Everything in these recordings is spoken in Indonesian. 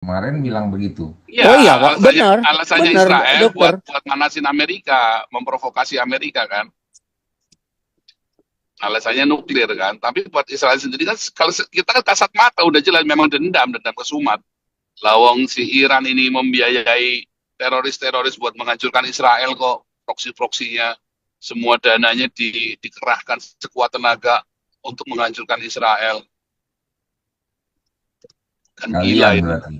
kemarin bilang begitu. Iya, Oh iya, Pak. alasannya Benar. alasannya Benar, Israel dokter. buat manasin Amerika, memprovokasi Amerika kan. Alasannya nuklir kan. Tapi buat Israel sendiri kan kalau kita kan kasat mata udah jelas memang dendam kesumat. Lawang si Iran ini membiayai teroris-teroris buat menghancurkan Israel kok, proksi-proksinya semua dananya dikerahkan sekuat tenaga untuk menghancurkan Israel. Kan gila Kalian itu. berarti.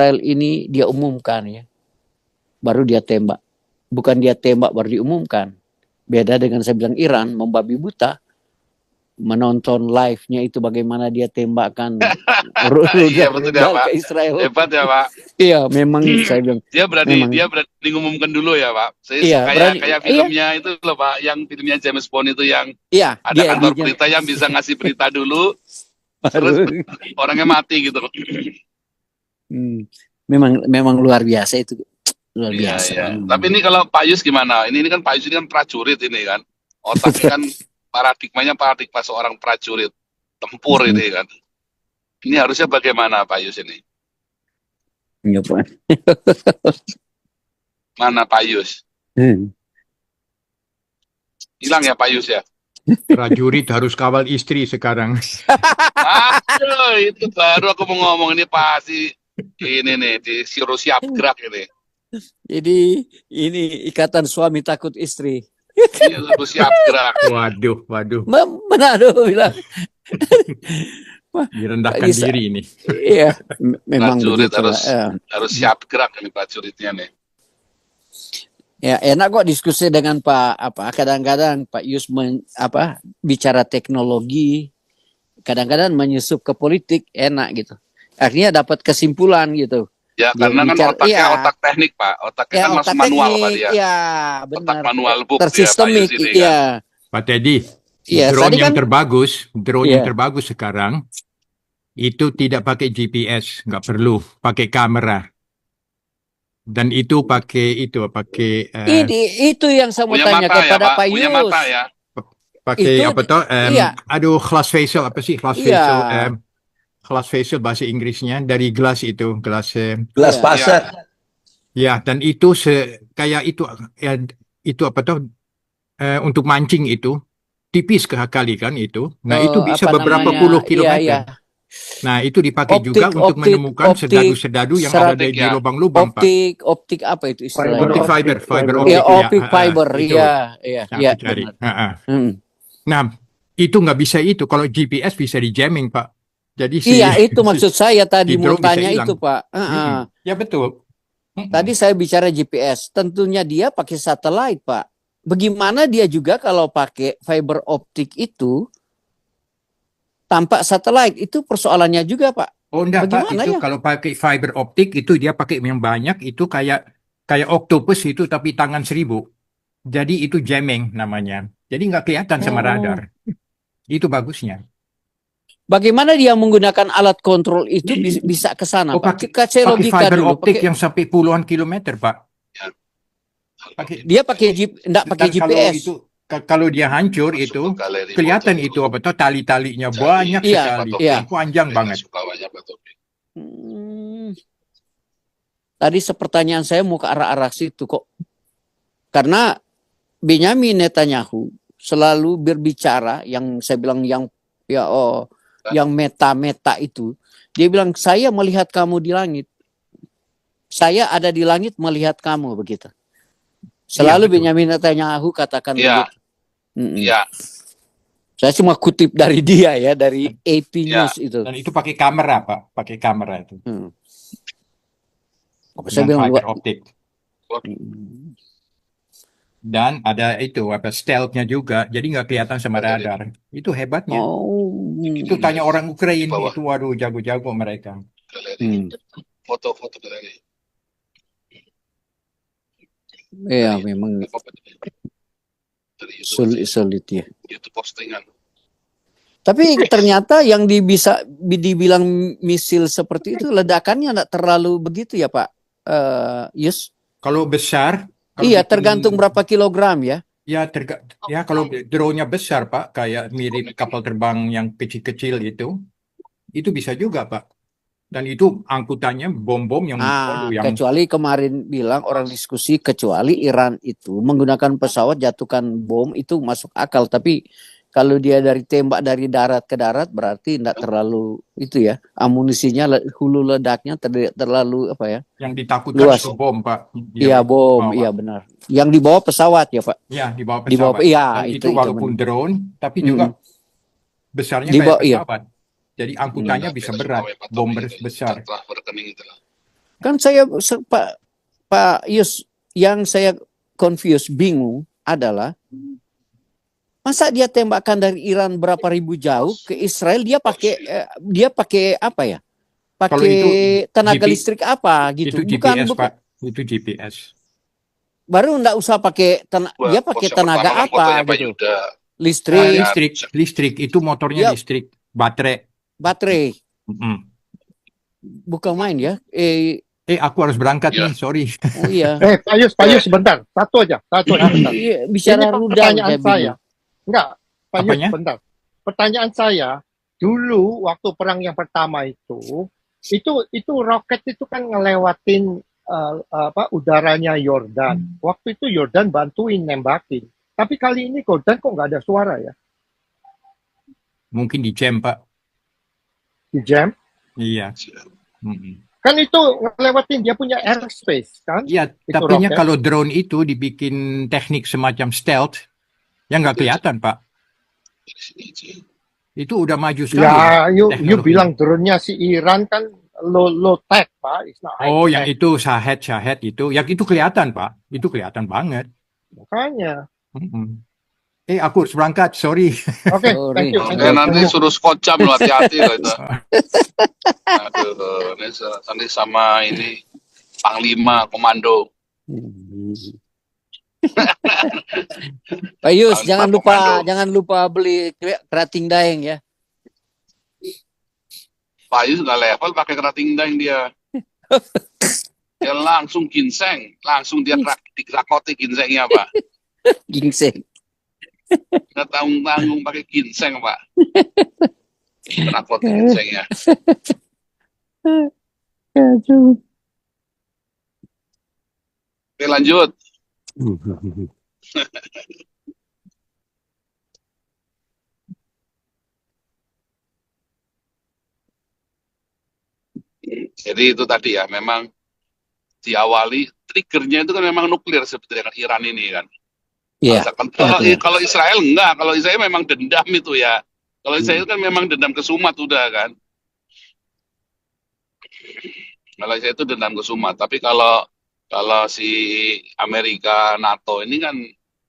Israel ini dia umumkan ya. Baru dia tembak. Bukan dia tembak baru diumumkan. Beda dengan saya bilang Iran membabi buta. Menonton live-nya itu bagaimana dia tembakkan Iya betul ya Pak. ke Israel. Hebat ya Pak. Iya, memang saya bilang Dia memang. berani ngumumkan dulu ya Pak. Saya Iya, berani. kayak filmnya itu loh Pak, yang filmnya James Bond itu yang Iya, ada dia kantor berita yang bisa ngasih berita dulu, terus orangnya mati gitu. Memang luar biasa itu. Luar Iya, biasa. iya. Tapi ini kalau Pak Yus gimana? Ini kan Pak Yus ini kan prajurit ini kan. Otaknya kan paradigma seorang prajurit tempur ini kan. Ini harusnya bagaimana Pak Yus ini? Iya, Pak. Mana Pak Yus? Hilang ya Pak Yus ya? Prajurit harus kawal istri sekarang. Aduh, itu baru aku mau ngomong ini pasti ini nih disuruh siap gerak ini. Jadi ini ikatan suami takut istri. Disuruh siap gerak. Waduh. Manado bilang. Direndahkan diri ini. Iya, memang prajurit begitu, harus siap gerak ini prajuritnya nih. Ya enak kok diskusi dengan kadang-kadang Pak Yus bicara teknologi, kadang-kadang menyusup ke politik enak gitu. Akhirnya dapat kesimpulan gitu. Ya karena kan otaknya otak teknik Pak, otaknya kan masuk manual Pak dia. Ya benar. Otak manual book tersistemik ya, Pak Yus ini, ya. Pak Teddy, ya, drone yang kan, yang terbagus sekarang itu tidak pakai GPS, nggak perlu pakai kamera. Dan itu pakai itu yang saya mau tanya kepada Pak Yus. Punya mata ya. Pakai glass facial glass facial bahasa Inggrisnya dari gelas pasar. Ya, dan itu kayak itu untuk mancing itu tipis kali kan itu. Nah, itu bisa beberapa puluh kilometer. Nah, itu dipakai juga untuk menemukan sedadu-sedadu yang ada di lubang-lubang, Pak. Optik apa itu istilahnya? Optik fiber optik. Ya, optik fiber, iya. Nah, itu nggak bisa itu. Kalau GPS bisa di jamming, Pak. Jadi itu maksud saya tadi mau tanya itu, Pak. Ya betul. Tadi saya bicara GPS, tentunya dia pakai satelit, Pak. Bagaimana dia juga kalau pakai fiber optik itu tanpa satelit, itu persoalannya juga Pak. Oh enggak Pak, itu kalau pakai fiber optik itu dia pakai yang banyak, itu kayak octopus itu tapi tangan 1000. Jadi itu jamming namanya. Jadi nggak kelihatan sama radar. Itu bagusnya. Bagaimana dia menggunakan alat kontrol itu bisa ke sana Pak? Pakai fiber optik yang sampai puluhan kilometer Pak. Dia enggak pakai GPS. Kalau dia hancur itu kelihatan itu tali-talinya banyak sekali, panjang banget. Tadi pertanyaan saya mau ke arah situ kok, karena Benyamin Netanyahu selalu berbicara yang saya bilang yang meta itu. Dia bilang saya melihat kamu di langit, saya ada di langit melihat kamu begitu. Selalu Benyamin Netanyahu katakan begitu. Iya. Saya cuma kutip dari dia ya, dari AP News itu. Dan itu pakai kamera Pak, pakai kamera itu. Saya bilang fiber optik. Dan ada itu stealth-nya juga, jadi nggak kelihatan sama radar. Itu hebatnya. Itu tanya orang Ukraina itu, waduh jago-jago mereka. Foto-foto dari. Iya memang. Sulit ya. Itu postingan. Tapi ternyata yang dibilang misil seperti itu ledakannya tidak terlalu begitu ya Pak Yus. Kalau besar, kalau Iya, bikin- tergantung berapa kilogram ya. Ya, ya kalau drone-nya besar, Pak, kayak mirip kapal terbang yang kecil-kecil itu bisa juga, Pak. Dan itu angkutannya bom-bom yang Kecuali kemarin bilang orang diskusi, kecuali Iran itu menggunakan pesawat jatuhkan bom itu masuk akal. Tapi kalau dia dari tembak dari darat ke darat berarti tidak terlalu itu ya. Amunisinya, hulu ledaknya terlalu apa ya? yang ditakutkan Luas. itu bom, Pak. Iya, bom, bawa. iya benar. Yang dibawa pesawat ya, Pak. Ya, di bawah Di bawah, pesawat. iya, Dan itu walaupun drone, tapi juga besarnya Di kayak bawah, iya. pesawat. Jadi angkutannya bisa berat, bom besar. Rekening itulah. Kan Pak Yus, yang saya bingung adalah masa dia tembakan dari Iran berapa ribu jauh ke Israel, dia pakai apa ya? Kalau Pakai itu tenaga GP listrik apa gitu? Itu Bukan, GPS, Pak. Itu GPS. baru enggak usah pakai dia pakai tenaga apa gitu? Listrik, Listrik itu motornya Ya. listrik, baterai. Mm-mm. Bukan main ya. Aku harus berangkat Ya. nih, sorry. Oh iya. Pak Yus, sebentar. Satu aja bentar. Iya, bicara Ini rudal pertanyaan saya saya. Enggak, Pak Yus, Apanya? bentar. Pertanyaan saya, dulu waktu perang yang pertama itu roket itu kan ngelewatin udaranya Yordan. Waktu itu Yordan bantuin nembakin. Tapi kali ini Yordan kok nggak ada suara ya? Mungkin di jam, Pak. Di jam. Iya. Mm-mm. Kan itu ngelewatin dia punya airspace kan? Iya, Itu tapi roket. kalau drone itu dibikin teknik semacam stealth, ya nggak kelihatan, Pak. Itu udah maju sekali. Ya, you teknologi. bilang drone-nya si Iran kan low tech, Pak. It's not high Oh, tech. yang itu Shahed itu, yang itu kelihatan, Pak. Itu kelihatan banget. Makanya. Mm-mm. Aku harus berangkat, sorry. Oke, Sorry. thank you. Oke, nanti suruh skocam lo, hati-hati lo itu. Aduh, nanti sama ini Panglima Komando. Pak Yus, jangan Komando. lupa beli kerating daeng ya. Pak Yus nggak level pakai kerating daeng dia. Dia langsung ginseng, langsung dia dikrakoti ginsengnya, Pak. Gingseng. Nggak tanggung-tanggung pakai ginseng, Pak. Krakoti ginsengnya. Oke, lanjut. Jadi itu tadi ya, memang diawali triggernya itu kan memang nuklir seperti dengan Iran ini kan. Iya. Kalau Israel enggak, kalau Israel memang dendam itu ya. Kalau Israel kan memang dendam ke Sumat udah kan. Kalau Israel itu dendam ke Sumat, tapi kalau si Amerika NATO ini kan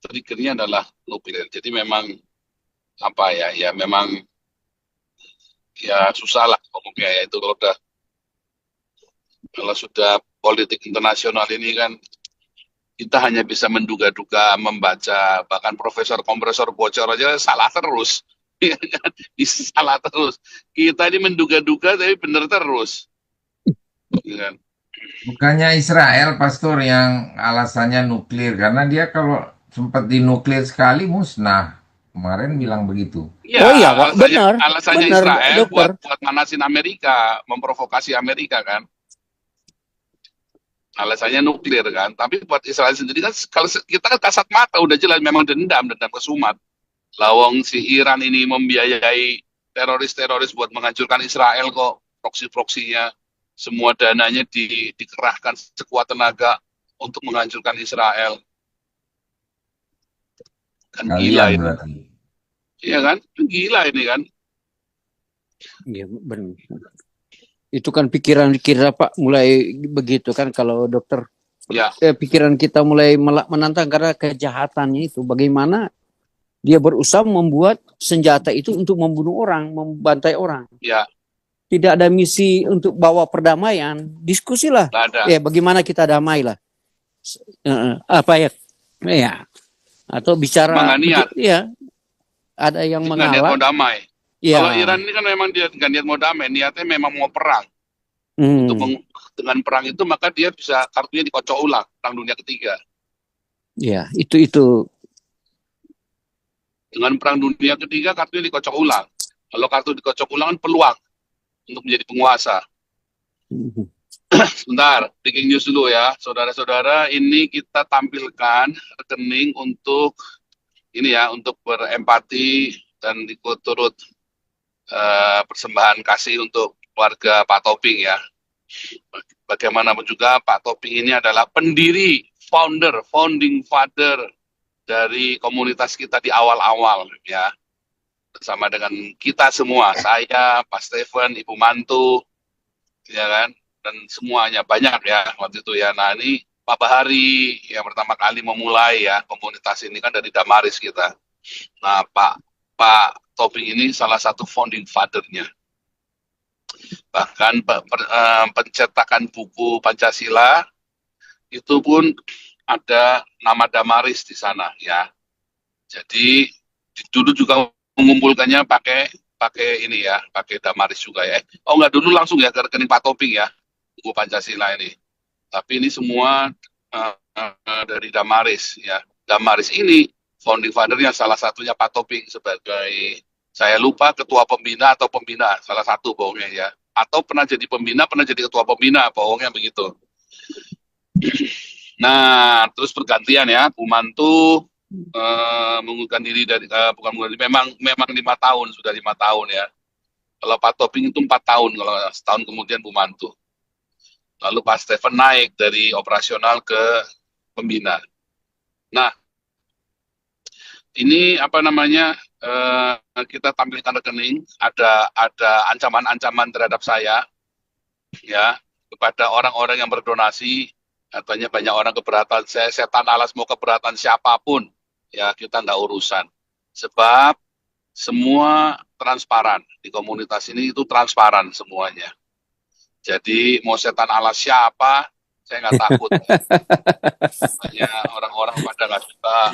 triggernya adalah nuklir. Jadi memang apa ya? Ya memang ya susah lah ngomongnya ya itu kalau sudah politik internasional ini kan kita hanya bisa menduga-duga, membaca, bahkan profesor kompresor bocor aja salah terus. Bisa salah terus. Kita ini menduga-duga tapi benar terus. Ya. Bukannya Israel, Pastor, yang alasannya nuklir, karena dia kalau sempat dinuklir sekali musnah. Kemarin bilang begitu. Ya, Oh iya, Pak. Benar. Alasannya Benar, Israel dokter. buat manasin Amerika, memprovokasi Amerika kan. Alasannya nuklir kan. Tapi buat Israel sendiri kan, kalau kita kan kasat mata udah jelas memang dendam ke Sumat. Lawang si Iran ini membiayai teroris-teroris buat menghancurkan Israel kok, proksi-proksinya. Semua dananya dikerahkan sekuat tenaga untuk menghancurkan Israel. Kan gila Kalian ini. berarti. Iya kan? Gila ini kan. Iya, benar. Itu kan pikiran kita Pak mulai begitu kan kalau dokter. Ya. Pikiran kita mulai menantang karena kejahatannya itu. Bagaimana dia berusaha membuat senjata itu untuk membunuh orang, membantai orang. Ya. Tidak ada misi untuk bawa perdamaian. Diskusilah. Nggak ada. Ya, bagaimana kita damai lah. Apa ya? Ya. Atau bicara. Emang nggak niat. Ya. Ada yang Nggak niat mengalah. mau damai. Ya. Kalau Iran ini kan memang dia nggak niat mau damai, niatnya memang mau perang. Hmm. Untuk dengan perang itu maka dia bisa kartunya dikocok ulang, Perang Dunia Ketiga. Ya, itu. Dengan Perang Dunia Ketiga kartunya dikocok ulang. Kalau kartu dikocok ulang kan peluang untuk menjadi penguasa. Sebentar, breaking news dulu ya, saudara-saudara. Ini kita tampilkan rekening untuk ini ya, untuk berempati dan ikut turut persembahan kasih untuk keluarga Pak Toping ya. Bagaimanapun juga Pak Toping ini adalah pendiri, founding father dari komunitas kita di awal-awal ya. Bersama dengan kita semua, saya, Pak Stephen, Ibu Mantu, ya kan, dan semuanya banyak ya waktu itu ya. Nah ini Pak Bahari yang pertama kali memulai ya komunitas ini kan dari Damaris kita. Nah Pak Toping ini salah satu founding father-nya. Bahkan pencetakan buku Pancasila itu pun ada nama Damaris di sana ya. Jadi dulu juga mengumpulkannya pakai ini ya, pakai Damaris juga ya. Oh enggak, dulu langsung ya ke rekening Pak Toping ya, buku Pancasila ini. Tapi ini semua dari Damaris ya. Damaris ini founding father-nya salah satunya Pak Toping sebagai, saya lupa ketua pembina atau pembina, salah satu bohongnya ya. Atau pernah jadi pembina, pernah jadi ketua pembina, bohongnya begitu. Nah, terus pergantian ya, Bu Mantu mengundurkan diri dari bukan mengundurkan diri, memang 5 tahun, sudah 5 tahun ya. Kalau Pak Toping itu 4 tahun, kalau setahun kemudian Bu Mantu. Lalu Pak Stephen naik dari operasional ke pembina. Nah, ini apa namanya, kita tampilkan rekening, ada ancaman-ancaman terhadap saya ya, kepada orang-orang yang berdonasi. Katanya banyak orang keberatan, setan alas mau keberatan siapapun ya, kita nggak urusan, sebab semua transparan di komunitas ini, itu transparan semuanya. Jadi mau setan alas siapa, saya nggak takut. Katanya orang-orang pada nggak suka,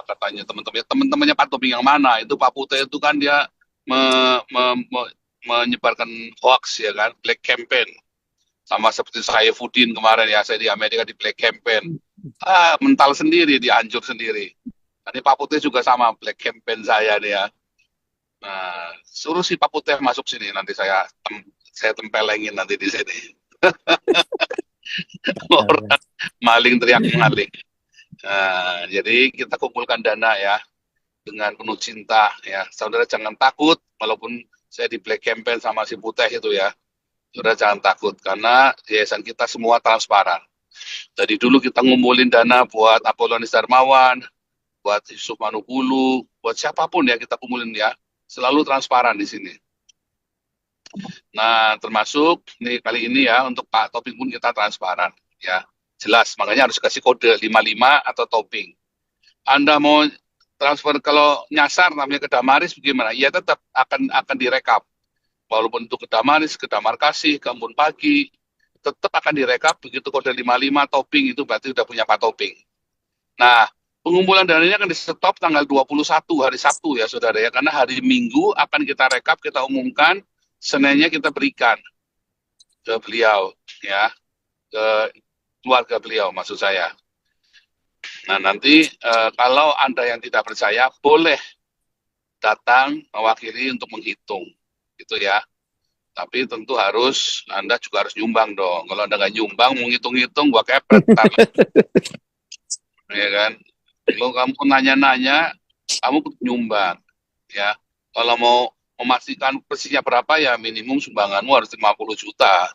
katanya teman-temannya Pak Toping yang mana, itu Pak Putih itu kan dia menyebarkan hoax ya kan, black campaign. Sama seperti saya Fudin kemarin ya, saya di Amerika di black campaign. Mental sendiri, dianjur sendiri. Nanti Pak Putih juga sama black campaign saya nih ya. Nah, suruh si Pak Putih masuk sini, nanti saya tempelengin nanti di sini. Orang maling teriak maling. Nah, jadi kita kumpulkan dana ya dengan penuh cinta ya. Saudara jangan takut, walaupun saya di black campaign sama si Putih itu ya. Saudara jangan takut, karena yayasan kita semua transparan. Dari dulu kita ngumpulin dana buat Apolonis Darmawan, buat Yusuf Manukulu, buat siapapun ya kita kumpulin ya. Selalu transparan di sini. Nah, termasuk nih kali ini ya, untuk Pak Toping pun kita transparan ya. Jelas, makanya harus kasih kode 55 atau Toping. Anda mau transfer kalau nyasar namanya ke Damaris bagaimana? Ya tetap akan direkap. Walaupun itu ke Damaris, ke Damar Kasih, ke Embun Pagi, tetap akan direkap. Begitu kode 55 Toping itu berarti udah punya Pak Toping. Nah, pengumpulan dananya akan di stop tanggal 21 hari Sabtu ya saudara ya, karena hari Minggu akan kita rekap, kita umumkan, Seninnya kita berikan ke beliau ya, ke keluarga beliau maksud saya. Nah nanti kalau Anda yang tidak percaya boleh datang mewakili untuk menghitung gitu ya. Tapi tentu Anda juga harus nyumbang dong. Kalau Anda nggak nyumbang, mau ngitung-ngitung, gua kepret. Ya kan? Kalau kamu nanya-nanya, kamu nyumbang. Ya. Kalau mau memastikan persisnya berapa, ya minimum sumbanganmu harus 50 juta.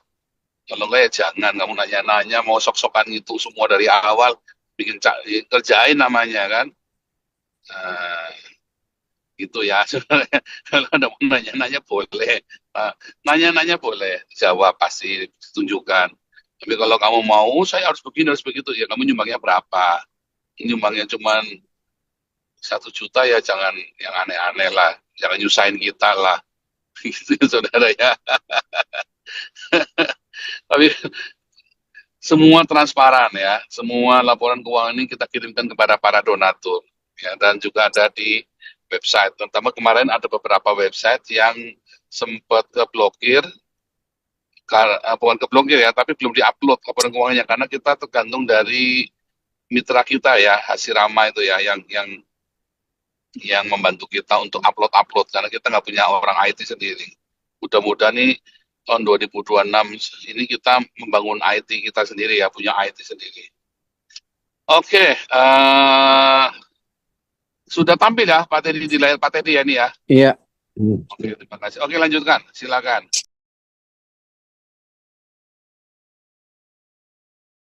Kalau enggak ya jangan, kamu nanya-nanya, mau sok-sokan itu semua dari awal, kerjain namanya kan. Nah, gitu ya. Kalau ada mau nanya-nanya boleh. Nanya-nanya boleh, jawab pasti ditunjukkan. Tapi kalau kamu mau, saya harus begini, harus begitu, ya kamu nyumbangnya berapa? Nyumbangnya cuma 1 juta ya jangan yang aneh-aneh lah. Jangan nyusahin kita lah. Gitu ya, saudara ya. Tapi semua transparan ya. Semua laporan keuangan ini kita kirimkan kepada para donatur. Ya, dan juga ada di website. Terutama kemarin ada beberapa website yang sempat keblokir bukan keblokir ya, tapi belum diupload laporan keuangannya karena kita tergantung dari mitra kita ya, Hasirama itu ya, yang membantu kita untuk upload karena kita nggak punya orang IT sendiri. Mudah-mudahan nih tahun 2026 ini kita membangun IT kita sendiri ya, punya IT sendiri. Oke, sudah tampil ya Pak Teddy di layar Pak Teddy ya ini ya. Iya. Oke, terima kasih. Oke, lanjutkan, silakan.